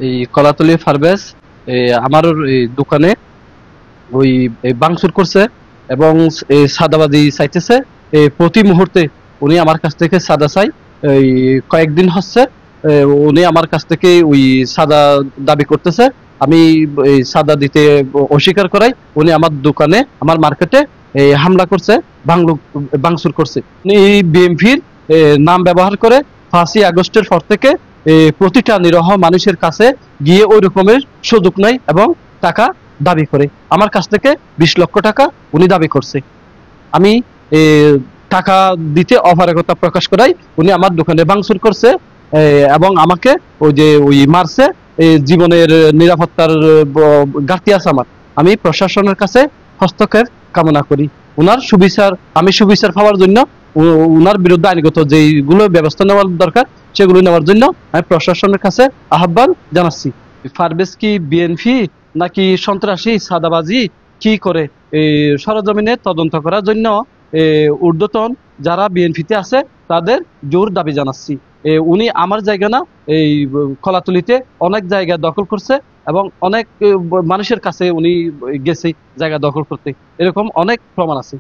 এই কলাতলি ফারবেজ আমার এই দোকানে ওই ভাঙচুর করছে এবং এই সাদাবাজি চাইতেছে। প্রতি মুহূর্তে উনি আমার কাছ থেকে সাদা চাই। এই কয়েকদিন হচ্ছে উনি আমার কাছ থেকে ওই সাদা দাবি করতেছে। আমি এই সাদা দিতে অস্বীকার করাই উনি আমার দোকানে আমার মার্কেটে হামলা করছে, ভাঙচুর করছে। উনি বিএমপির নাম ব্যবহার করে 5ই আগস্টের পর থেকে প্রতিটা নিরহ মানুষের কাছে গিয়ে ওই রকমের সুযোগ নাই এবং টাকা দাবি করে। আমার কাছ থেকে 20 লক্ষ টাকা উনি দাবি করছে। আমি এ, টাকা দিতে অপারগতা প্রকাশ করাই উনি আমার দোকানে ভাঙচুর করছে এবং আমাকে ওই মারছে। জীবনের নিরাপত্তার ঘাটতি আছে আমার। আমি প্রশাসনের কাছে হস্তক্ষেপ কামনা করি। উনার সুবিচার, আমি সুবিচার পাওয়ার জন্য উনার বিরুদ্ধে আইনগত যেগুলো ব্যবস্থা নেওয়ার দরকার সেগুলো নেওয়ার জন্য আমি প্রশাসনের কাছে আহ্বান জানাচ্ছি। পারভেজ কি বিএনপি নাকি সন্ত্রাসী সাদাবাজি কি করে? এই সরজমিনে তদন্ত করার জন্য ঊর্ধ্বতন যারা বিএনপিতে আছে তাদের জোর দাবি জানাচ্ছি। উনি আমার জায়গা না, এই কলাতলিতে অনেক জায়গা দখল করছে এবং অনেক মানুষের কাছে উনি গেছে জায়গা দখল করতে, এরকম অনেক প্রমাণ আছে।